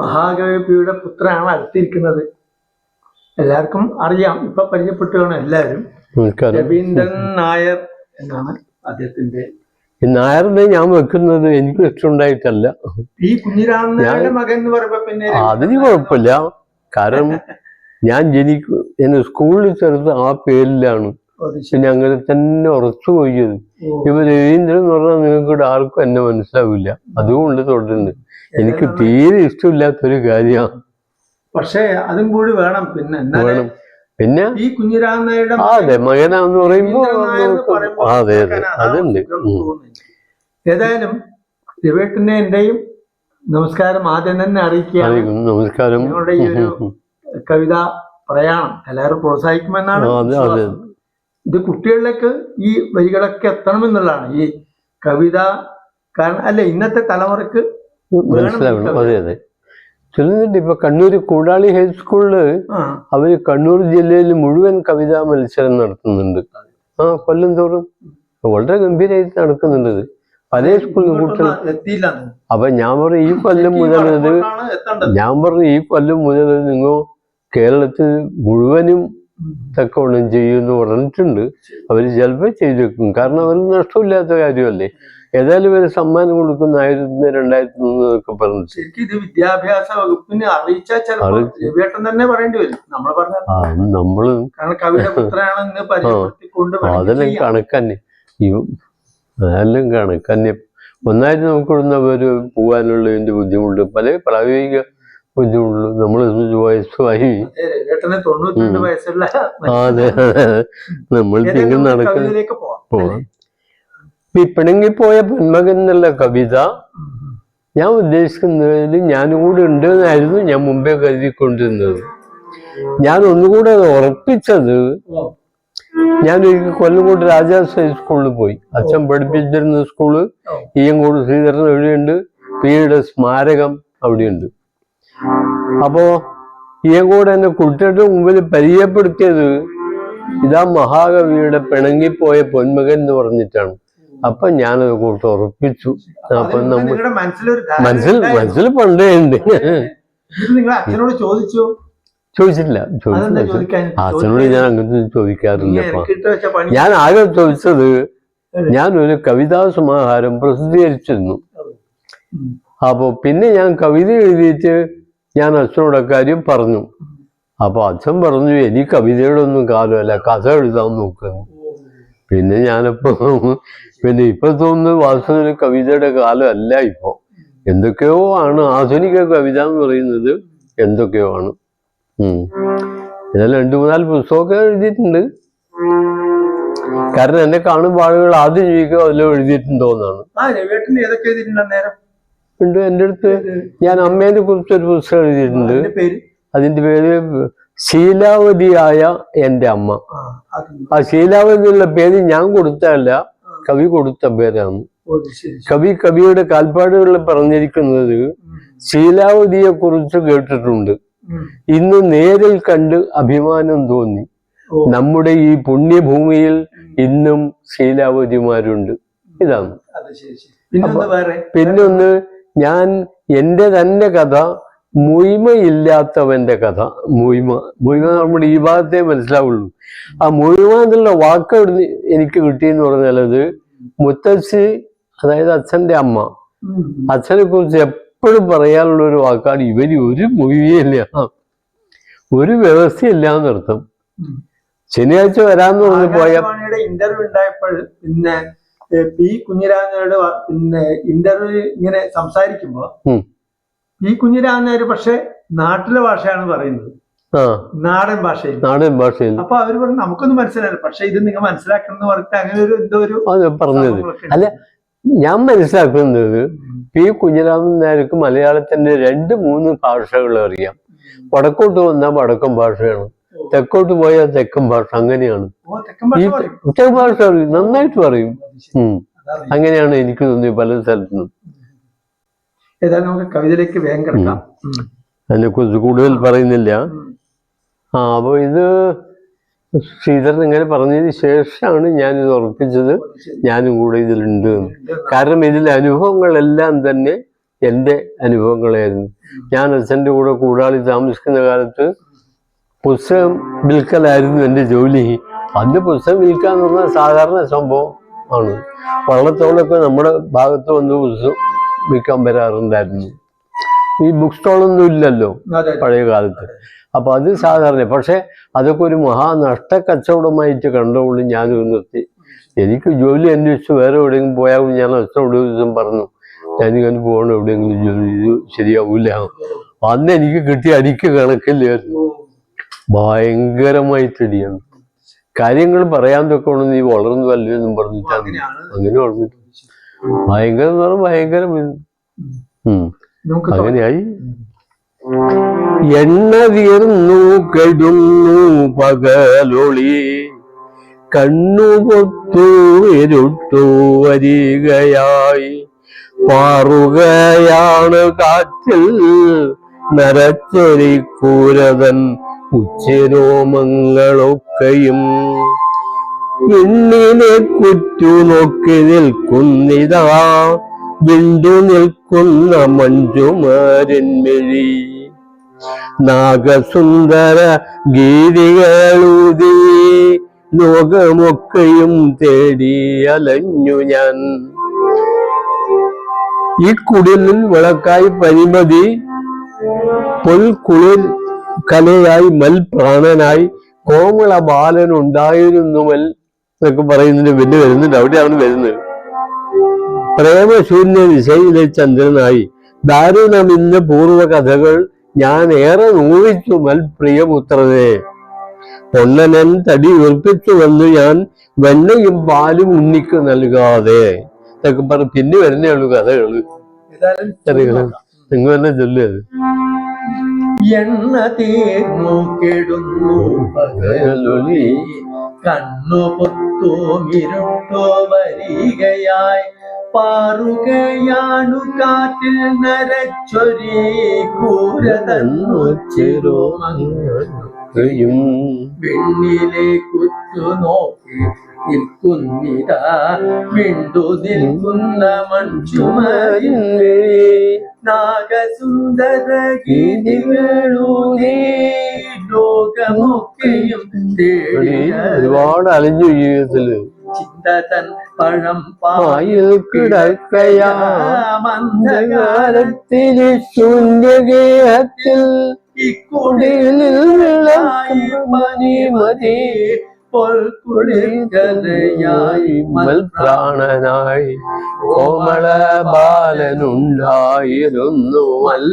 മഹാകവിയുടെ പുത്രനാണ് അടുത്തിരിക്കുന്നത്. എല്ലാവർക്കും അറിയാം, ഇപ്പൊ പരിചയപ്പെട്ടുകയാണ് എല്ലാവരും. രവീന്ദ്രൻ നായർ എന്നാണ് അദ്ദേഹത്തിന്റെ. നായറിനെ ഞാൻ വെക്കുന്നത് എനിക്ക് ഇഷ്ടമുണ്ടായിട്ടല്ല. ഈ കുഞ്ഞിരാമൻ നായരുടെ മകൻ എന്ന് പറയുമ്പോ പിന്നെ അതിന് കുഴപ്പമില്ല. കാരണം ഞാൻ എന്നെ സ്കൂളിൽ ചേർത്ത് ആ പേരിലാണ്. പിന്നെ അങ്ങനെ തന്നെ ഉറച്ചു പോയത്. ഇപ്പൊ രവീന്ദ്രൻ എന്ന് പറഞ്ഞാൽ നിങ്ങൾക്ക് ആർക്കും എന്നെ മനസ്സിലാവില്ല. അതുകൊണ്ട് തുടരുന്നത് എനിക്ക് തീരെ ഇഷ്ടമില്ലാത്തൊരു കാര്യമാണ്. പക്ഷേ അതും കൂടി വേണം. വേണം. പിന്നെ ഈ കുഞ്ഞിരാമൻ നായരുടെ അതെ മകനാന്ന് പറയുമ്പോ അതെ അതെ അതുണ്ട്. ഏതായാലും രവേട്ടനെ എന്റെയും നമസ്കാരം ആദ്യം തന്നെ അറിയിക്കുകയാണ്. നമസ്കാരം. നിങ്ങളുടെ ഈ ഒരു കവിത പ്രയാണം എല്ലാവരും പ്രോത്സാഹിക്കുമെന്നാണ്. ഇത് കുട്ടികളിലേക്ക് ഈ വരികളൊക്കെ എത്തണമെന്നുള്ളതാണ് ഈ കവിത. കാരണം അല്ലെ ഇന്നത്തെ തലമുറക്ക് മനസ്സിലാവണം. അതെ അതെ. ചെല്ലുന്നുണ്ട്. ഇപ്പൊ കണ്ണൂർ കൂടാളി ഹൈസ്കൂളില് അവര് കണ്ണൂർ ജില്ലയിൽ മുഴുവൻ കവിതാ മത്സരം നടത്തുന്നുണ്ട്. കൊല്ലം തോറും വളരെ ഗംഭീരമായിട്ട് നടക്കുന്നുണ്ട്. പല സ്കൂളിലും കുട്ടികൾ. അപ്പൊ ഞാൻ പറഞ്ഞു ഈ കൊല്ലം മുതൽ നിങ്ങൾ കേരളത്തിൽ മുഴുവനും തക്കവണ്ണം ചെയ്യുമെന്ന് പറഞ്ഞിട്ടുണ്ട്. അവര് ചിലപ്പോൾ ചെയ്തേക്കും. കാരണം അവർക്ക് നഷ്ടമില്ലാത്ത കാര്യമല്ലേ. ഏതായാലും ഒരു സമ്മാനം കൊടുക്കുന്ന 1000, 2000 എന്നൊക്കെ പറഞ്ഞു. ശരിക്കും ഇത് വിദ്യാഭ്യാസ വകുപ്പിനെ അറിയിച്ചാൽ തന്നെ പറയേണ്ടി വരും. നമ്മള് അതെല്ലാം കണക്കന്നെ. അതെല്ലാം കണക്കന്നെ. ഒന്നായിട്ട് നമുക്കിവിടുന്ന് ഒരു പോകാനുള്ളതിന്റെ ബുദ്ധിമുട്ട്, പല പ്രായോഗിക ബുദ്ധിമുട്ടുള്ളൂ. നമ്മള് വയസ്സുമായി. അതെ നമ്മൾ തിങ്കൾ നടക്കുന്ന പോവാം. ഈ പിണങ്ങിപ്പോയ പൊന്മകൻ എന്നുള്ള കവിത ഞാൻ ഉദ്ദേശിക്കുന്നതിൽ ഞാനും കൂടെ ഉണ്ട് എന്നായിരുന്നു ഞാൻ മുമ്പേ കരുതിക്കൊണ്ടിരുന്നത്. ഞാൻ ഒന്നുകൂടെ അത് ഉറപ്പിച്ചത്, ഞാനൊരിക്കൽ കൊല്ലംകോട് രാജാസ് ഹൈസ്കൂളിൽ പോയി. അച്ഛൻ പഠിപ്പിച്ചിരുന്ന സ്കൂള് ഈയങ്കോട് ശ്രീധരൻ എവിടെയുണ്ട്, പിയുടെ സ്മാരകം അവിടെയുണ്ട്. അപ്പോ ഈയങ്കോട് എന്നെ കുട്ടിയുടെ മുമ്പിൽ പരിചയപ്പെടുത്തിയത് ഇതാ മഹാകവിയുടെ പിണങ്ങിപ്പോയ പൊന്മകൻ എന്ന് പറഞ്ഞിട്ടാണ്. അപ്പൊ ഞാനത് കൂട്ട് ഉറപ്പിച്ചു. അപ്പൊ നമ്മൾ മനസ്സിൽ പണ്ടേ ഉണ്ട്. ചോദിച്ചിട്ടില്ല. അച്ഛനോട് ഞാൻ അങ്ങനത്തെ ചോദിക്കാറില്ല. ഞാൻ ആകെ ചോദിച്ചത്, ഞാനൊരു കവിതാ സമാഹാരം പ്രസിദ്ധീകരിച്ചിരുന്നു. അപ്പൊ പിന്നെ ഞാൻ കവിത എഴുതിയിട്ട് ഞാൻ അച്ഛനോട് അക്കാര്യം പറഞ്ഞു. അപ്പൊ അച്ഛൻ പറഞ്ഞു, എനിക്ക് കവിതയുടെ ഒന്നും കാലമല്ല, കഥ എഴുതാൻ നോക്കുന്നു. പിന്നെ ഇപ്പൊ തോന്നുന്നത് വാസ്തവത്തിൽ കവിതയുടെ കാലമല്ല ഇപ്പോ. എന്തൊക്കെയോ ആണ് ആധുനിക കവിത എന്ന് പറയുന്നത്. എന്തൊക്കെയോ ആണ്. ഇതെല്ലാം 2-3 പുസ്തകമൊക്കെ എഴുതിയിട്ടുണ്ട്. കാരണം എന്നെ കാണുമ്പോൾ ആളുകൾ ആദ്യം ചോദിക്കുക അതിലും എഴുതിയിട്ടുണ്ടോന്നാണ്. ഉണ്ട് എൻ്റെ അടുത്ത്. ഞാൻ അമ്മേനെ കുറിച്ചൊരു പുസ്തകം എഴുതിയിട്ടുണ്ട്. അതിന്റെ പേര് ശീലാവതിയായ എൻ്റെ അമ്മ. ആ ശീലാവതി എന്നുള്ള പേര് ഞാൻ കൊടുത്തതല്ല, കവി കൊടുത്ത പേരാണ്. കവിയുടെ കാൽപ്പാടുകളിൽ പറഞ്ഞിരിക്കുന്നത് ശീലാവതിയെ കുറിച്ച് കേട്ടിട്ടുണ്ട്. ഇന്ന് നേരിൽ കണ്ട് അഭിമാനം തോന്നി. നമ്മുടെ ഈ പുണ്യഭൂമിയിൽ ഇന്നും ശീലാവതിമാരുണ്ട്. ഇതാണ്. പിന്നൊന്ന്, ഞാൻ എൻ്റെ തന്നെ കഥ, മുയ്മയില്ലാത്തവന്റെ കഥ. മുയ്മ നമ്മുടെ ഈ ഭാഗത്തെ മനസ്സിലാവുള്ളൂ. ആ മുയ്മ എന്നുള്ള വാക്ക് എനിക്ക് കിട്ടിയെന്ന് പറഞ്ഞാൽ അത് മുത്തശ്ശി, അതായത് അച്ഛൻ്റെ അമ്മ, അച്ഛനെ കുറിച്ച് എപ്പോഴും പറയാനുള്ള ഒരു വാക്കാണ് ഇവര് ഒരു മൊഴിയില്ല, ഒരു വ്യവസ്ഥയില്ല എന്നർത്ഥം. ശനിയാഴ്ച വരാന്ന് പറഞ്ഞു പോയ ഇന്റർവ്യൂ ഉണ്ടായപ്പോൾ പിന്നെ പി കുഞ്ഞിരാമനോട് പിന്നെ ഇന്റർവ്യൂ ഇങ്ങനെ സംസാരിക്കുമ്പോ പി കുഞ്ഞിരാമനായർ പക്ഷെ നാട്ടിലെ ഭാഷയാണ് പറയുന്നത്, നാടൻ ഭാഷയിൽ. അപ്പൊ അവര് പറഞ്ഞു നമുക്കൊന്നും മനസ്സിലായില്ല, പക്ഷെ ഇത് നിങ്ങൾ മനസ്സിലാക്കണം എന്ന് പറഞ്ഞിട്ട് അങ്ങനെ ഒരു എന്തോ ഒരു പറഞ്ഞത്. അല്ല, ഞാൻ മനസ്സിലാക്കുന്നത് പി കുഞ്ഞിരാമൻ നായർക്ക് മലയാളത്തിന്റെ 2-3 ഭാഷകൾ അറിയാം. വടക്കോട്ട് വന്നാൽ വടക്കൻ ഭാഷയാണ്, തെക്കോട്ട് പോയാൽ തെക്കൻ ഭാഷ. അങ്ങനെയാണ് ഈ തെക്കൻ ഭാഷ നന്നായിട്ട് പറയും. അങ്ങനെയാണ് എനിക്ക് തോന്നിയത് പല സ്ഥലത്തുനിന്നും. ഏതായാലും നമുക്ക് കവിതയിലേക്ക് വേഗം കിടക്കാം. അതിനെ കുറിച്ച് കൂടുതൽ പറയുന്നില്ല. അപ്പൊ ഇത് ശ്രീധരൻ ഇങ്ങനെ പറഞ്ഞതിന് ശേഷമാണ് ഞാനിത് ഉറപ്പിച്ചത്. ഞാനും കൂടെ ഇതിലുണ്ട്. കാരണം ഇതിലെ അനുഭവങ്ങളെല്ലാം തന്നെ എൻ്റെ അനുഭവങ്ങളായിരുന്നു. ഞാൻ അച്ഛൻ്റെ കൂടെ കൂടാളി താമസിക്കുന്ന കാലത്ത് പുസ്തകം വിൽക്കലായിരുന്നു എൻ്റെ ജോലി. അന്ന് പുസ്തകം വിൽക്കുക എന്ന് പറഞ്ഞാൽ സാധാരണ സംഭവം ആണ്. വള്ളത്തോളൊക്കെ നമ്മുടെ ഭാഗത്ത് വന്ന് പുസ്തകം വിൽക്കാൻ വരാറുണ്ടായിരുന്നു. ഈ ബുക്ക് സ്റ്റോളൊന്നും ഇല്ലല്ലോ പഴയ കാലത്ത്. അപ്പൊ അത് സാധാരണ. പക്ഷെ അതൊക്കെ ഒരു മഹാനഷ്ട കച്ചവടമായിട്ട് കണ്ടുകൊണ്ട് ഞാനൊരു നിർത്തി. എനിക്ക് ജോലി അന്വേഷിച്ച് വേറെ എവിടെയെങ്കിലും പോയാൽ ഞാൻ അച്ഛനോട് ഒരു ദിവസം പറഞ്ഞു, ഞാനിങ്ങനെ പോകണം എവിടെയെങ്കിലും ജോലി, ഇത് ശരിയാവൂല. അന്ന് എനിക്ക് കിട്ടിയ അടിക്ക് കണക്കില്ലായിരുന്നു. ഭയങ്കരമായിട്ടടിയാണ്. കാര്യങ്ങൾ പറയാൻ തൊക്കെ നീ വളർന്നു വല്ലെന്നും പറഞ്ഞിട്ടാണ് അങ്ങനെ വളർന്നു. ഭയങ്കര എന്ന് പറഞ്ഞാൽ ഭയങ്കര. അങ്ങനെയായി. എണ്ണ തീർന്നു കെടുന്നു പകലൊളി, കണ്ണുപൊത്തു ഇരുട്ടു വരികയായി, പാറുകയാണ് കാറ്റിൽ നരച്ചൊരിക്കൂരതൻ ഉച്ചരോമങ്ങളൊക്കെയും. വിണ്ണിനെ കുറ്റു നോക്കി നിൽക്കുന്നിതാ വിണ്ടു നിൽക്കുന്ന മഞ്ജുമാരൻമിഴി, നാഗസുന്ദര ഗീതികളൂതി ലോകമൊക്കെയും തേടി അലഞ്ഞു ഞാൻ. ഈ കുടിലിൽ വിളക്കായി പരിമതി, പൊൽക്കുളിർ കലയായി മൽപ്രാണനായി കോമള ബാലനുണ്ടായിരുന്നുമൽ എന്നൊക്കെ പറയുന്നതിന് പിന്നെ വരുന്നുണ്ട്. അവിടെയാണ് വരുന്നത്. പ്രേമശൂന്യ ദിശയിലെ ചന്ദ്രനായി ദാരുണമിന്ന പൂർവ്വകഥകൾ ഞാൻ ഏറെ നോവിച്ചു മൽ പ്രിയപുത്രനെ. പൊണ്ണനൻ തടി ഉറപ്പിച്ചു വന്നു ഞാൻ വെണ്ണയും പാലും ഉണ്ണിക്ക് നൽകാതെ എന്നൊക്കെ പറഞ്ഞ് പിന്നെ വരുന്നേ ഉള്ളൂ കഥകള്. നിങ്ങൾ തന്നെ ചൊല്ലിയത്. എണ്ണ തീർന്നു കെടുന്നു പകലൊളി, കണ്ണു പൊത്തും ഇരുട്ടോ വരികയായി, പാറുകയാണു കാറ്റിൽ നരച്ചൊരി കൂരതന്നുച്ചിരുമങ്ങയും. വെണ്ണിലെ കുറ്റു നോക്കി നിൽക്കുന്നിതാ വിണ്ടു നിൽക്കുന്ന മഞ്ജുമാരിന്മേ, നാഗസുന്ദര ഗീതികളൂതി ലോകമൊക്കെയും തേടി. ഒരുപാട് അലഞ്ഞു ജീവിതത്തില്. ചിന്തതൻ പഴം പായിൽ കിടക്കയാ മന്ദകാലത്തില് ശൂന്യഗേഹത്തിൽ, ഇക്കുടിലിൽ മതി മതി പൊൽക്കുളിർക്കലയായി മൽപ്രാണനായി കോമള ബാലനുണ്ടായിരുന്നു മൽ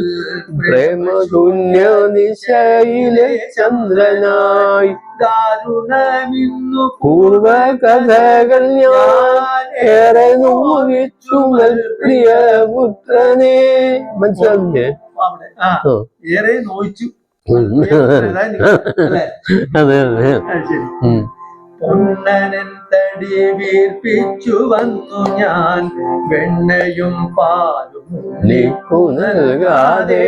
പ്രേമശൂന്യ നിശയിലെ ചന്ദ്രനായി. ദാരുണമിന്നു പൂർവകഥകൾ ഞാൻ ഏറെ നോവിച്ചു മൽ പ്രിയപുത്രനെ. മനസ്സിലാവില്ലേ? ഏറെ നോവിച്ചു. അതെ അതെ. പൊണ്ണനൻ തടി വീർപ്പിച്ചു വന്നു ഞാൻ വെണ്ണയും പാലും നൽകാതെ,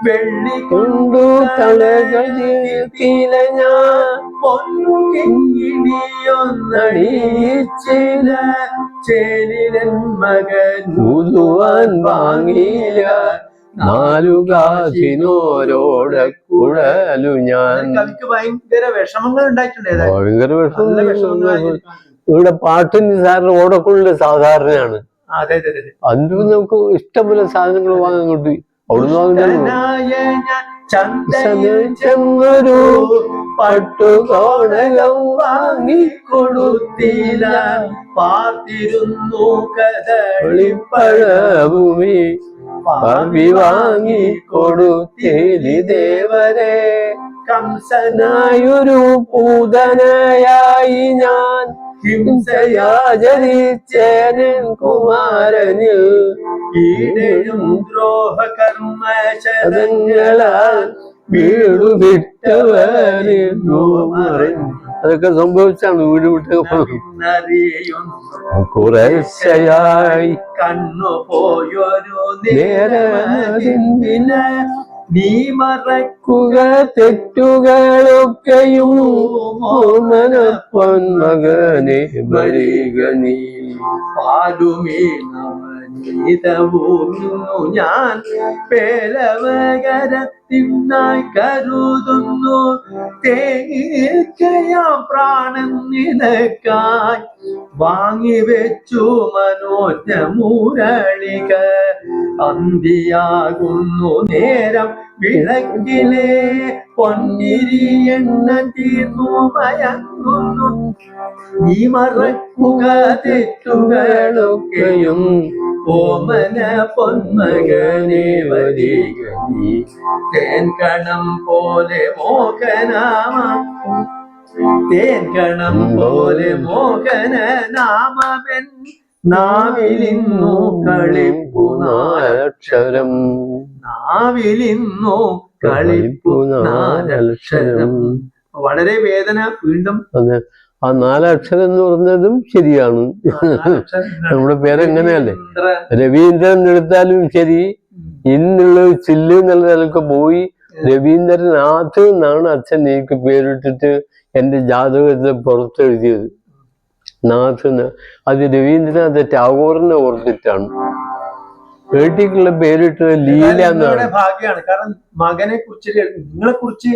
വെള്ളി കൊണ്ടു തളകീല ഞാൻ പൊന്നു കിങ്ങിണിയൊന്നണിയിച്ചില്ല, ചേലിരൻ മകൻ ഊതുവാൻ വാങ്ങിയില്ല, നാലുകാശിനോരോടെ കുഴലു ഞാൻ. കവിക്ക് ഭയങ്കര വിഷമങ്ങൾ ഉണ്ടായിട്ടുണ്ട്. ഭയങ്കര വിഷമം. ഇവിടെ പാട്ട് നിസാറിന് ഓടക്കുള്ളിൽ സാധാരണയാണ്. അതിന് നമുക്ക് ഇഷ്ടംപോലെ സാധനങ്ങൾ വാങ്ങാൻ കിട്ടി. അവിടുന്ന് ചെന്നൊരു പട്ടുകോടകം വാങ്ങിക്കൊടുത്തില്ല, പാർത്തിരുന്നു കദളിപ്പഴഭൂമി പാവി വാങ്ങിക്കൊടുത്തിലി ദേവരെ. കംസനായൊരു പൂതനയായി ഞാൻ ഹിംസയാചരിച്ചേനൻ കുമാരനിൽ, ഈടും ദ്രോഹകർമ്മശതങ്ങളാൽ വീടു വിട്ടവന്. അതൊക്കെ സംഭവിച്ചാണ് വീട് വിട്ട് കുറേശ്ശയായി കണ്ണു പോയൊരു നേരമതിന് നീ മറക്കുക തെറ്റുകളൊക്കെയും ഓമനപ്പൊന്മകനെ വരിക നീ. പാലുമേ നവൻ സംഗീതവും ഞാൻ പേലവകരത്തിനായി കരുതുന്നു. തേങ്ങയാം പ്രാണൻ നിനക്കായി വാങ്ങിവെച്ചു മനോജ്ഞ മുരളിക. അന്തിയാകുന്നു നേരം വിളക്കിലെ പൊന്നിരി എണ്ണ തീർന്നു മയങ്ങുന്നു. നീ മറക്കുക തെറ്റുകളൊക്കെയും ഓമന പൊന്മകനെ വരിക നീ. തേൻകണം പോലെ മോഹനാമ തേൻകണം പോലെ മോഹന നാമവൻ നാവിലിന്നു കളിപ്പു നാലക്ഷരം. നാവിലിന്നു കളിപ്പു നാലക്ഷരം. വളരെ വേദന വീണ്ടും. ആ 4 അക്ഷരം എന്ന് പറഞ്ഞതും ശരിയാണ്. നമ്മുടെ പേരെങ്ങനെയല്ലേ, രവീന്ദ്രൻ എടുത്താലും ശരി, ഇന്നുള്ള ചില്ല് എന്നുള്ള നിലക്ക് പോയി രവീന്ദ്രനാഥ് എന്നാണ് അച്ഛൻ എനിക്ക് പേരിട്ടിട്ട് എൻ്റെ ജാതകത്തിൽ പുറത്തെഴുതിയത്. നാഥ്. അത് രവീന്ദ്രനാഥ് ടാഗോറിനെ ഓർത്തിട്ടാണ്. കേട്ടിക്കുള്ള പേരിട്ടത് ലീല എന്നാണ്. ഭാഗ്യമാണ്. കാരണം മകനെ കുറിച്ച്, നിങ്ങളെ കുറിച്ച്,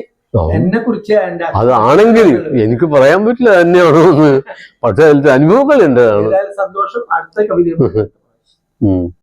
എന്നെ കുറിച്ച്, അതാണെങ്കിൽ എനിക്ക് പറയാൻ പറ്റില്ല തന്നെയാണോ എന്ന്. പക്ഷെ അതിലത്തെ അനുഭവങ്ങൾ എന്റേതാണ്. സന്തോഷം. അടുത്ത കവിത